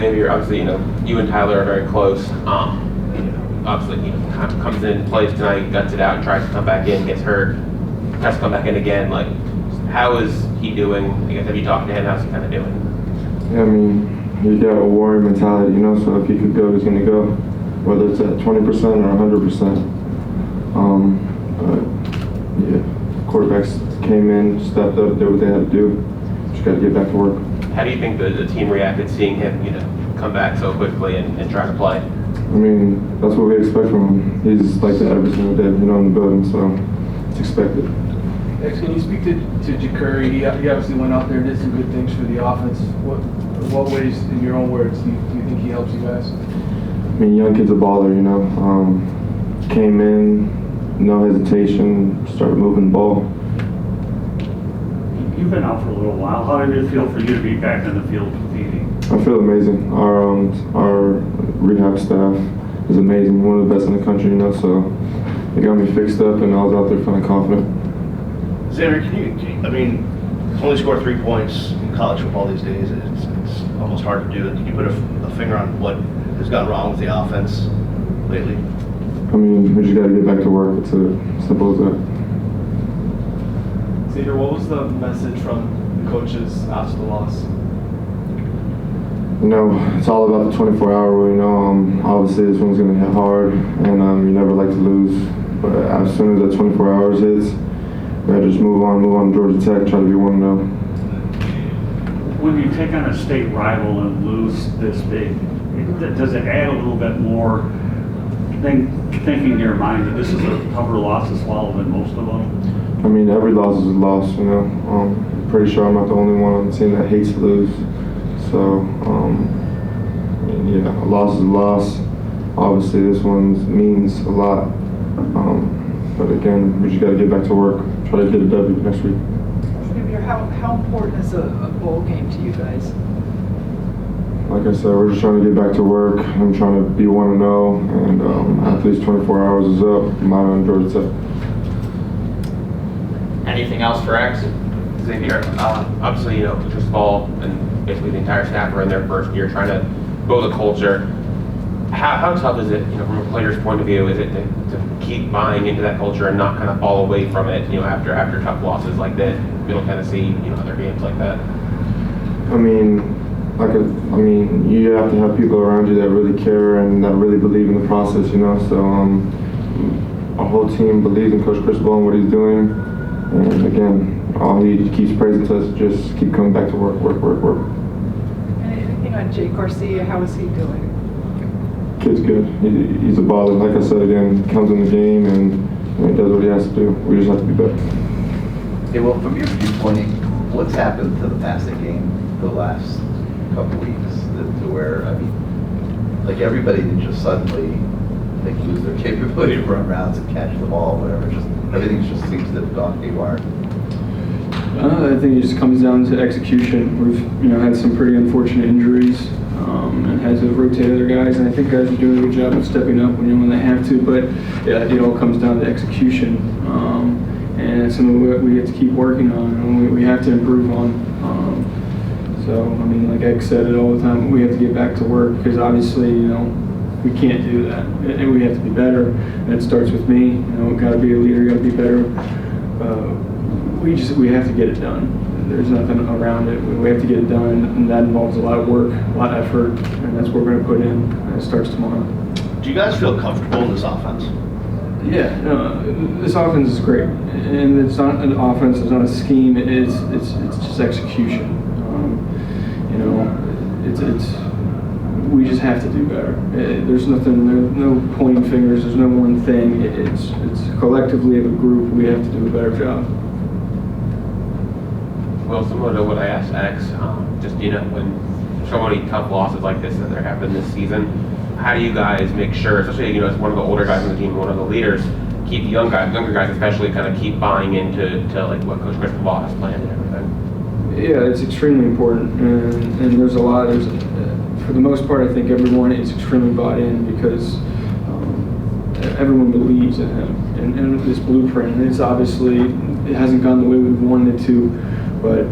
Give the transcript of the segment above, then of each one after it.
Xavier, obviously, you and Tyler are very close. Obviously, kind of comes in, plays tonight, guts it out, tries to come back in, gets hurt, has to come back in again. Like, how is he doing? I guess, have you talked to him? How's he kind of doing? Yeah, I mean, he got a warrior mentality, so if he could go, he's going to go, whether it's at 20% or 100%. But, yeah, quarterbacks came in, stepped up, did what they had to do. Just got to get back to work. How do you think the team reacted seeing him, come back so quickly and try to play? I mean, that's what we expect from him. He's like that every single day, in the building, so it's expected. Can you speak to Ja'Cory? He obviously went out there and did some good things for the offense. What ways, in your own words, do you think he helps you guys? I mean, young kid's a baller, Came in, no hesitation, started moving the ball. You've been out for a little while. How did it feel for you to be back in the field competing? I feel amazing. Our rehab staff is amazing, one of the best in the country, so they got me fixed up and I was out there feeling confident. Xavier, can you only score 3 points in college football these days, it's almost hard to do it. Can you put a finger on what has gone wrong with the offense lately? I mean, we just got to get back to work. It's as simple as that. Xavier, what was the message from the coaches after the loss? It's all about the 24-hour rule. Obviously this one's going to hit hard, and you never like to lose. But as soon as that 24 hours hits, we got to just move on to Georgia Tech, try to be 1-0. When you take on a state rival and lose this big, does it add a little bit more thinking in your mind that this is a tougher loss to swallow than most of them? I mean, every loss is a loss, I'm pretty sure I'm not the only one on the team that hates to lose. So, a loss is a loss. Obviously, this one means a lot. But again, we just got to get back to work, try to get a W next week. Xavier, how important is a bowl game to you guys? Like I said, we're just trying to get back to work. I'm trying to be 1-0, and after these 24 hours is up, I'm out on Georgia Tech. Anything else for X? Xavier, obviously, Chris Ball and basically the entire staff are in their first year trying to build a culture. How tough is it, from a player's point of view, is it to keep buying into that culture and not kind of fall away from it, after tough losses like that? We don't kind of see, other games like that. I mean, you have to have people around you that really care and that really believe in the process, So our whole team believes in Coach Chris Ball and what he's doing. And again, all he keeps praising to us is just keep coming back to work. And anything on Jake Garcia? How is he doing? Kid's good. He's a baller. Like I said again, he comes in the game and he does what he has to do. We just have to be better. Hey, well, from your viewpoint, what's happened to the passing game the last couple weeks to where, everybody didn't just suddenly lose their capability to run routes and catch the ball, whatever. Everything just seems to have gone haywire. I think it just comes down to execution. We've had some pretty unfortunate injuries and had to rotate other guys, and I think guys are doing a good job of stepping up when they have to. But yeah, it all comes down to execution, and it's something we have to keep working on and we have to improve on. So like Ed said it all the time, we have to get back to work because obviously we can't do that, and we have to be better. And it starts with me. Got to be a leader, got to be better. We have to get it done. There's nothing around it. We have to get it done, and that involves a lot of work, a lot of effort, and that's what we're going to put in. And it starts tomorrow. Do you guys feel comfortable in this offense? Yeah, this offense is great, and it's not an offense. It's not a scheme. It's just execution. We just have to do better. There's nothing. There's no pointing fingers. There's no one thing. It's collectively as a group we have to do a better job. Well, similar to what I asked X, when so many tough losses like this that there have been this season, how do you guys make sure, especially as one of the older guys on the team, one of the leaders, keep the younger guys especially kind of keep buying into what Coach Chris Ball has planned and everything? Yeah, it's extremely important, and there's a lot. For the most part, I think everyone is extremely bought in because everyone believes in him and this blueprint. And it's obviously it hasn't gone the way we wanted it to, but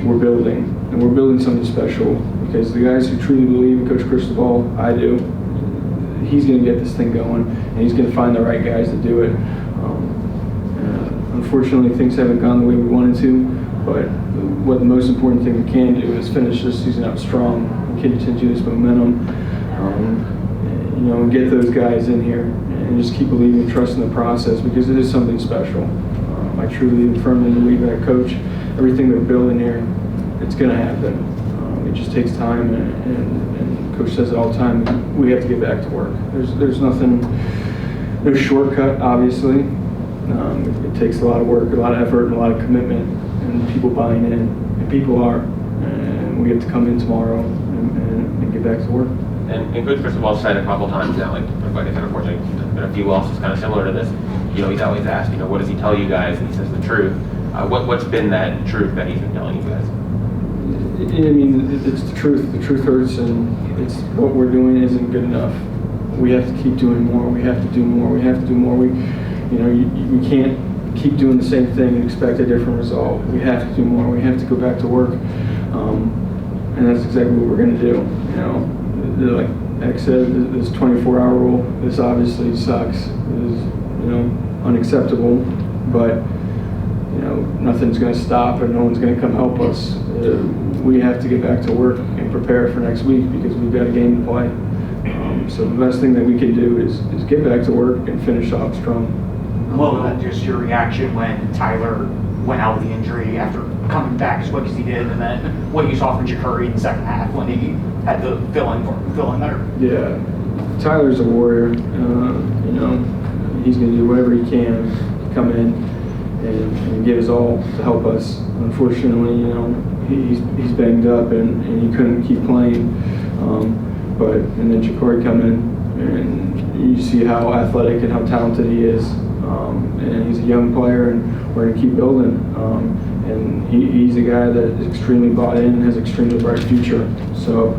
we're building, and we're building something special because the guys who truly believe in Coach Cristobal, I do, he's going to get this thing going, and he's going to find the right guys to do it. Unfortunately, things haven't gone the way we wanted to, but what the most important thing we can do is finish this season out strong and continue this momentum, and get those guys in here and just keep believing and trusting the process, because it is something special. I truly and firmly believe that coach, everything they're building here, it's going to happen. It just takes time, and Coach says it all the time, we have to get back to work. There's nothing, no shortcut, obviously. It takes a lot of work, a lot of effort, and a lot of commitment, and people buying in, and people are. And we have to come in tomorrow and get back to work. And Coach Cristobal said a couple times now, like I said, unfortunately, there's been a few losses kind of similar to this. He's always asked, what does he tell you guys? And he says the truth. What's been that truth that he's been telling you guys? It's the truth. The truth hurts, and it's what we're doing isn't good enough. We have to keep doing more. We have to do more. We have to do more. We can't keep doing the same thing and expect a different result. We have to do more. We have to go back to work, and that's exactly what we're going to do. Like X said, this 24-hour rule, this obviously sucks. It is, unacceptable. But nothing's going to stop, and no one's going to come help us. We have to get back to work and prepare for next week, because we've got a game to play. So the best thing that we can do is get back to work and finish off strong. Well, just your reaction when Tyler went out with the injury after coming back as quick as he did, and then what you saw from Curry in the second half when he had to fill in there. Yeah, Tyler's a warrior. He's going to do whatever he can to come in and give his all to help us. Unfortunately, he's banged up and he couldn't keep playing. And then Jacory come in, and you see how athletic and how talented he is. And he's a young player, and we're going to keep building. And he's a guy that is extremely bought in and has an extremely bright future. So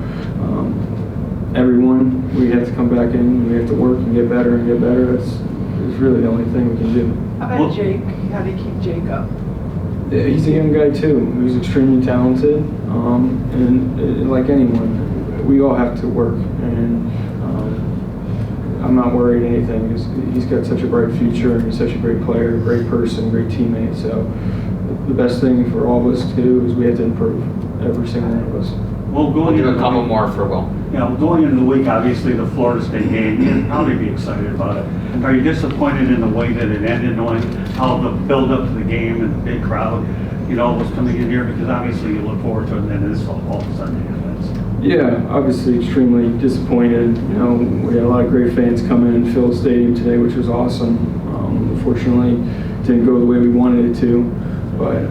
everyone, we have to come back in, and we have to work and get better and get better. It's really the only thing we can do. How about Jake? How do you keep Jake up? Yeah, he's a young guy too. He's extremely talented, and like anyone, we all have to work. And I'm not worried anything, because he's got such a bright future, and he's such a great player, great person, great teammate. So the best thing for all of us to do is we have to improve, every single one of us. Well, We'll do a couple more for Will. Going into the week, obviously the Florida State game, you'd probably be excited about it. Are you disappointed in the way that it ended, knowing how the build up to the game and the big crowd, was coming in here? Because obviously you look forward to it, and then this all of a sudden happens. Yeah, obviously extremely disappointed. We had a lot of great fans come in and fill the stadium today, which was awesome. Unfortunately, it didn't go the way we wanted it to, but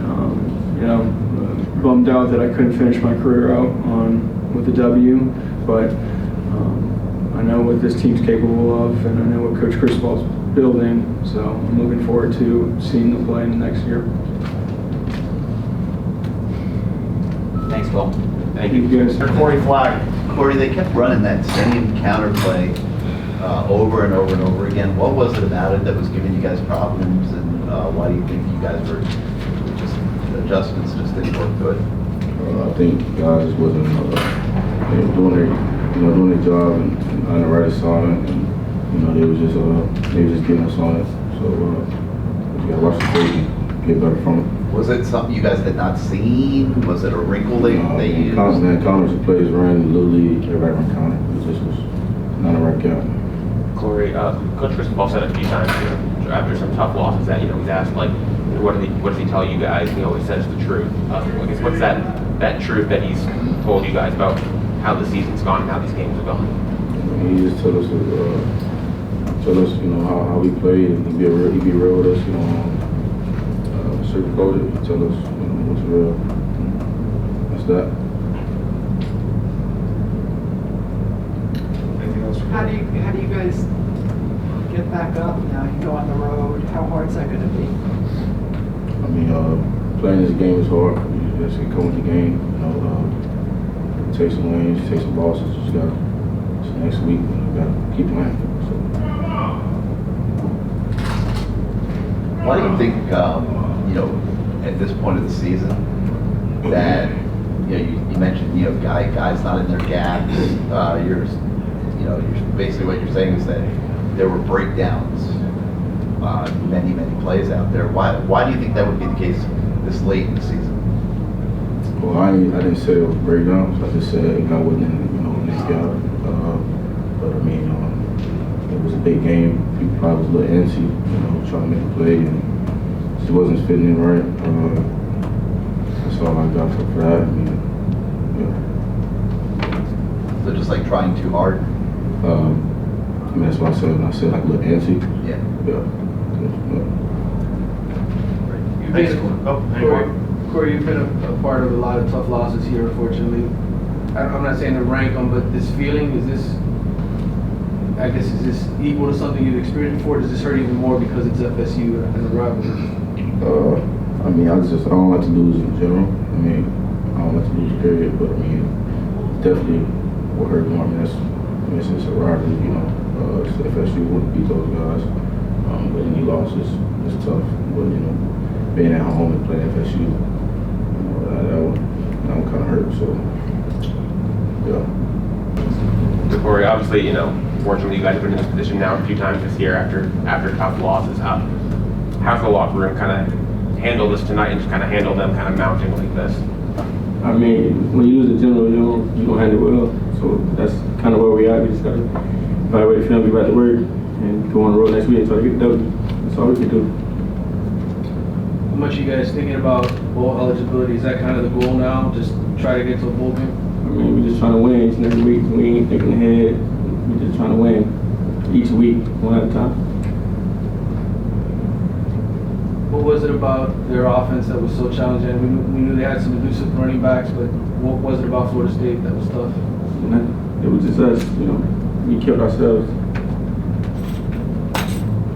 bummed out that I couldn't finish my career out with the W. But I know what this team's capable of, and I know what Coach Cristobal's building. So I'm looking forward to seeing them play in the next year. Thanks, Will. Thank you guys. Corey Flagg. Corey, they kept running that same counterplay over and over and over again. What was it about it that was giving you guys problems, and why do you think you guys were just adjustments just didn't work good? I think guys wasn't doing their job and on the right assignment, and they was just getting us on it. So we gotta watch the tape and get better from it. Was it something you guys had not seen? Was it a wrinkle they used? Constant encounters, the players ran in the Little League, everybody ran counter. It just was not a right count. Corey, Coach Cristobal said a few times, after some tough losses that, he's asked, like, what does he tell you guys? And he always says the truth. I guess what's that truth that he's told you guys about how the season's gone and how these games have gone? He just told us, how we played, and he'd be real with us, sugarcoat it. He tell us, what's real. That's that. Anything else? How do you guys get back up now? You go on the road. How hard is that going to be? Playing this game is hard. You just come with the game. Take some wins, take some losses. Just got next week. We got to keep playing. So. Why do you think, at this point of the season, that you mentioned, guys not in their gaps. Basically what you're saying is that there were breakdowns, many plays out there. Why do you think that would be the case this late in the season? Well, I didn't say it was breakdowns. I just said I wasn't in this gap. But I mean, it was a big game. People probably was a little antsy, trying to make a play, and just wasn't fitting in right. That's all I got for that. I mean, So just like trying too hard? That's what I said when I said like a little antsy. Yeah. Corey, you've been a part of a lot of tough losses here, unfortunately. I'm not saying to rank them, but this feeling, is this equal to something you've experienced before? Does this hurt even more because it's FSU and a rivalry? I mean, I don't like to lose in general. I mean, I don't like to lose, period. But I mean, definitely will hurt more. I mean, it's a rivalry, It's FSU wouldn't beat those guys. But any losses is tough. But being at home and playing FSU, that would kind of hurt. So, yeah. So Corey, obviously, fortunately you guys have been in this position now a few times this year after tough losses. How's the locker room kind of handle this tonight and just kind of handle them kind of mounting like this? I mean, when you lose a general, you don't handle it well. So that's kind of where we are. We just got to evaluate the film, get back to work, and go on the road next week and try to get the W. That's all we can do. How much are you guys thinking about bowl eligibility? Is that kind of the goal now? Just try to get to a bowl game? I mean, we're just trying to win each and every week. We ain't thinking ahead. We're just trying to win each week, one at a time. What was it about their offense that was so challenging? We knew they had some elusive running backs, but what was it about Florida State that was tough? It was just us, we killed ourselves.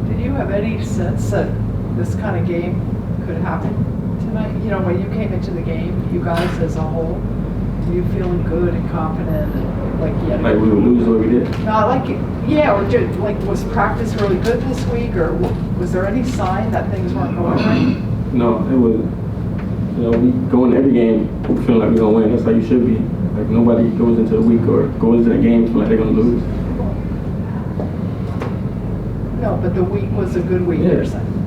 Did you have any sense that this kind of game could happen tonight? When you came into the game, you guys as a whole, were you feeling good and confident and like you had Like we would lose what we did? Not like, or just, like, was practice really good this week, or was there any sign that things weren't going right? No, it wasn't. We go in every game feeling like we're going to win. That's how you should be. Like, nobody goes into the week or goes into the game feeling like they're going to lose. No, but the week was a good week, you're saying?